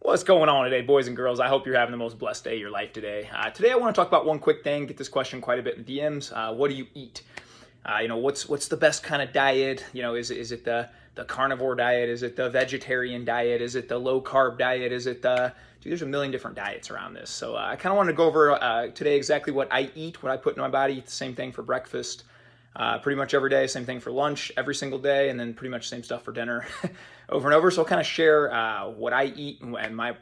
What's going on today, boys and girls? I hope you're having the most blessed day of your life today. Today I want to talk about one quick thing. Get this question quite a bit in the DMs. What do you eat? What's the best kind of diet? Is it the carnivore diet? Is it the vegetarian diet? Is it the low carb diet? Is it there's a million different diets around this. So I kind of want to go over today exactly what I eat, what I put in my body. Eat the same thing for breakfast. Pretty much every day, same thing for lunch every single day, and then pretty much same stuff for dinner over and over. So I'll kind of share what I eat and my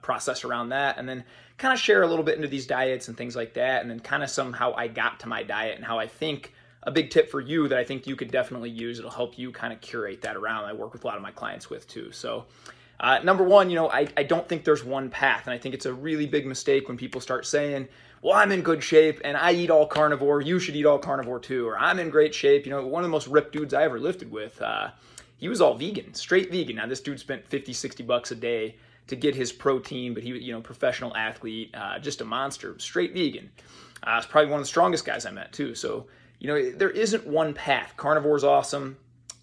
process around that, and then kind of share a little bit into these diets and things like that, and then kind of somehow I got to my diet and how I think a big tip for you that I think you could definitely use. It'll help you kind of curate that around. I work with a lot of my clients with too. So number one, I don't think there's one path, and I think it's a really big mistake when people start saying, well, I'm in good shape and I eat all carnivore. You should eat all carnivore too. Or I'm in great shape. One of the most ripped dudes I ever lifted with, he was all vegan, straight vegan. Now this dude spent 50, 60 bucks a day to get his protein, but he, professional athlete, just a monster, straight vegan. It's probably one of the strongest guys I met too. So, there isn't one path. Carnivore is awesome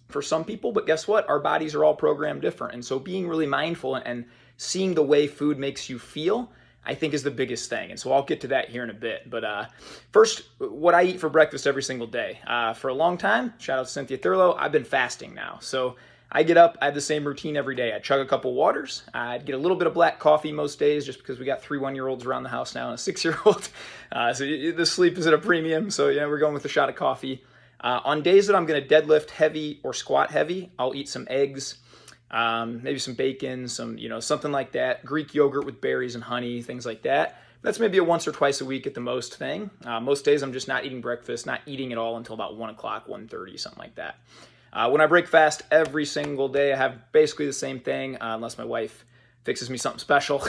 for some people, but guess what? Our bodies are all programmed different. And so being really mindful and seeing the way food makes you feel, I think is the biggest thing. And so I'll get to that here in a bit. But first, what I eat for breakfast every single day. For a long time, shout out to Cynthia Thurlow, I've been fasting now. So I get up, I have the same routine every day. I chug a couple waters. I'd get a little bit of black coffee most days just because we got 3 1-year-olds around the house now and a 6-year-old. So the sleep is at a premium. So we're going with a shot of coffee. On days that I'm going to deadlift heavy or squat heavy, I'll eat some eggs. Maybe some bacon, something like that. Greek yogurt with berries and honey, things like that. That's maybe a once or twice a week at the most thing. Most days I'm just not eating breakfast, not eating at all until about 1 o'clock, 1:30, something like that. When I break fast every single day, I have basically the same thing, unless my wife fixes me something special.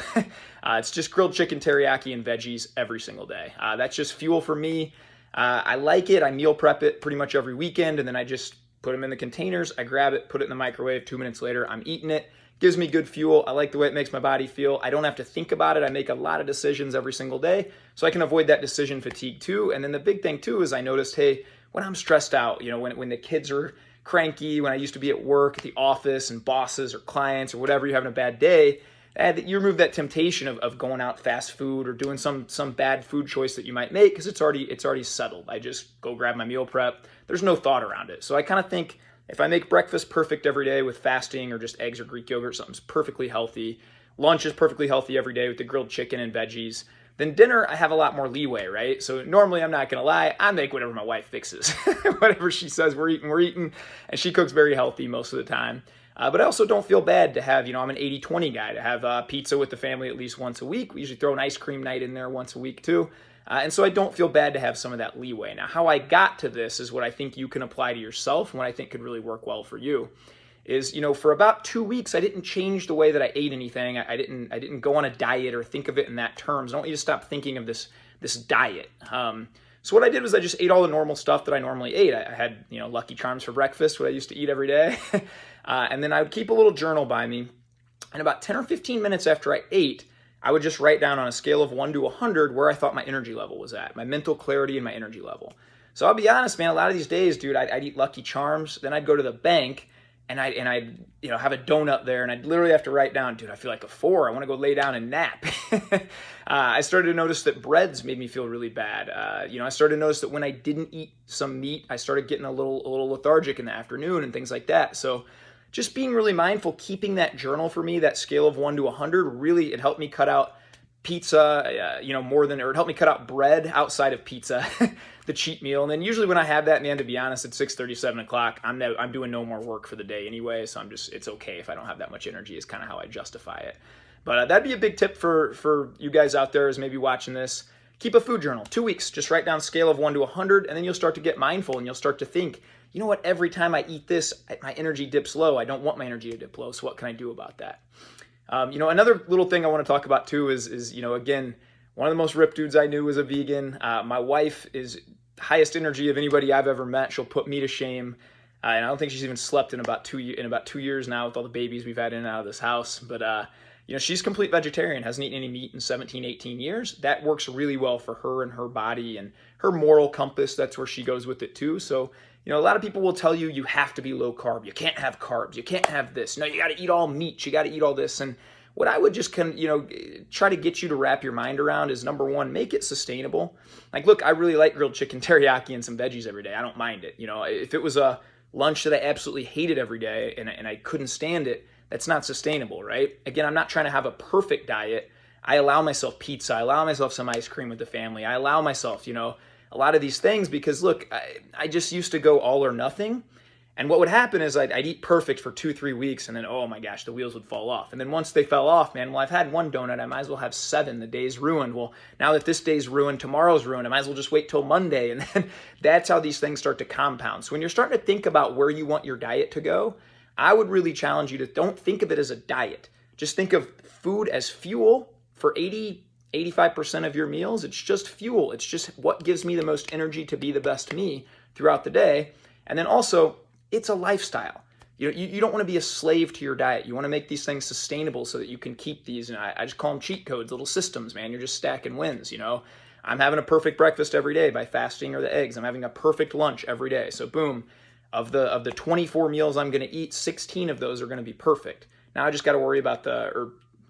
It's just grilled chicken, teriyaki, and veggies every single day. That's just fuel for me. I like it. I meal prep it pretty much every weekend, and then I just put them in the containers, I grab it, put it in the microwave, 2 minutes later, I'm eating it. Gives me good fuel. I like the way it makes my body feel. I don't have to think about it. I make a lot of decisions every single day, so I can avoid that decision fatigue too. And then the big thing too is I noticed, hey, when I'm stressed out, when the kids are cranky, when I used to be at work, at the office, and bosses or clients or whatever, you're having a bad day, you remove that temptation of going out fast food or doing some bad food choice that you might make because it's already settled. I just go grab my meal prep. There's no thought around it. So I kind of think if I make breakfast perfect every day with fasting or just eggs or Greek yogurt, something's perfectly healthy. Lunch is perfectly healthy every day with the grilled chicken and veggies. Then dinner, I have a lot more leeway, right? So normally, I'm not going to lie, I make whatever my wife fixes. Whatever she says we're eating. And she cooks very healthy most of the time. But I also don't feel bad to have, I'm an 80-20 guy, to have pizza with the family at least once a week. We usually throw an ice cream night in there once a week too. And so I don't feel bad to have some of that leeway. Now, how I got to this is what I think you can apply to yourself and what I think could really work well for you. Is, for about 2 weeks, I didn't change the way that I ate anything. I didn't go on a diet or think of it in that terms. I don't want you to stop thinking of this diet. So what I did was I just ate all the normal stuff that I normally ate. I had, Lucky Charms for breakfast, what I used to eat every day. And then I would keep a little journal by me. And about 10 or 15 minutes after I ate, I would just write down on a scale of 1 to 100 where I thought my energy level was at, my mental clarity and my energy level. So I'll be honest, man, a lot of these days, dude, I'd eat Lucky Charms, then I'd go to the bank and I'd have a donut there, and I'd literally have to write down, dude, I feel like a 4. I want to go lay down and nap. I started to notice that breads made me feel really bad. I started to notice that when I didn't eat some meat, I started getting a little lethargic in the afternoon and things like that. So just being really mindful, keeping that journal for me, that scale of 1 to 100, really, it helped me cut out pizza, it helped me cut out bread outside of pizza, the cheat meal. And then usually when I have that, man, to be honest, at 6:30, 7 o'clock, I'm doing no more work for the day anyway. So it's okay if I don't have that much energy is kind of how I justify it. But that'd be a big tip for you guys out there is maybe watching this. Keep a food journal, 2 weeks, just write down scale of 1 to 100, and then you'll start to get mindful and you'll start to think, you know what, every time I eat this, my energy dips low. I don't want my energy to dip low, so what can I do about that? Another little thing I want to talk about too is again, one of the most ripped dudes I knew was a vegan. My wife is highest energy of anybody I've ever met. She'll put me to shame. And I don't think she's even slept in about 2 years now with all the babies we've had in and out of this house. But, she's complete vegetarian, hasn't eaten any meat in 17, 18 years. That works really well for her and her body and her moral compass. That's where she goes with it too. So, a lot of people will tell you have to be low carb. You can't have carbs. You can't have this. No, you got to eat all meat. You got to eat all this. And what I would just try to get you to wrap your mind around is, number one, make it sustainable. Like, look, I really like grilled chicken teriyaki and some veggies every day. I don't mind it. If it was a lunch that I absolutely hated every day and I couldn't stand it, that's not sustainable, right? Again, I'm not trying to have a perfect diet. I allow myself pizza. I allow myself some ice cream with the family. I allow myself, a lot of these things because, look, I just used to go all or nothing. And what would happen is I'd eat perfect for 2-3 weeks, and then, oh my gosh, the wheels would fall off. And then once they fell off, man, well, I've had one donut, I might as well have 7. The day's ruined. Well, now that this day's ruined, tomorrow's ruined. I might as well just wait till Monday. And then that's how these things start to compound. So when you're starting to think about where you want your diet to go, I would really challenge you to don't think of it as a diet. Just think of food as fuel for 85% of your meals. It's just fuel. It's just what gives me the most energy to be the best me throughout the day. And then also, it's a lifestyle. You don't want to be a slave to your diet. You want to make these things sustainable so that you can keep these. And I just call them cheat codes, little systems, man. You're just stacking wins, I'm having a perfect breakfast every day by fasting or the eggs. I'm having a perfect lunch every day. So boom, of the 24 meals I'm going to eat, 16 of those are going to be perfect. Now I just got to worry about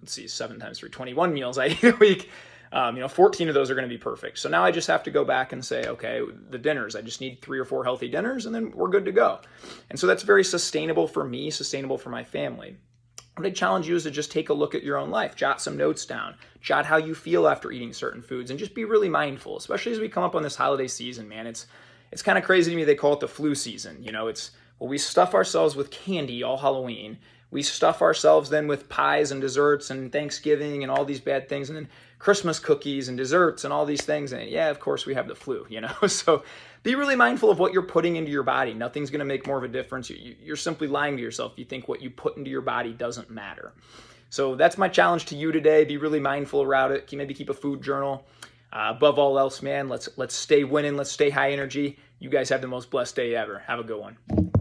7 times 3, 21 meals I eat a week. 14 of those are going to be perfect. So now I just have to go back and say, okay, the dinners, I just need 3 or 4 healthy dinners and then we're good to go. And so that's very sustainable for me, sustainable for my family. What I challenge you is to just take a look at your own life, jot some notes down, jot how you feel after eating certain foods, and just be really mindful, especially as we come up on this holiday season, man. It's kind of crazy to me. They call it the flu season. We stuff ourselves with candy all Halloween. We stuff ourselves then with pies and desserts and Thanksgiving and all these bad things, and then Christmas cookies and desserts and all these things. And yeah, of course we have the flu, So be really mindful of what you're putting into your body. Nothing's going to make more of a difference. You're simply lying to yourself if you think what you put into your body doesn't matter. So that's my challenge to you today. Be really mindful around it. Maybe keep a food journal. Above all else, man, let's stay winning. Let's stay high energy. You guys have the most blessed day ever. Have a good one.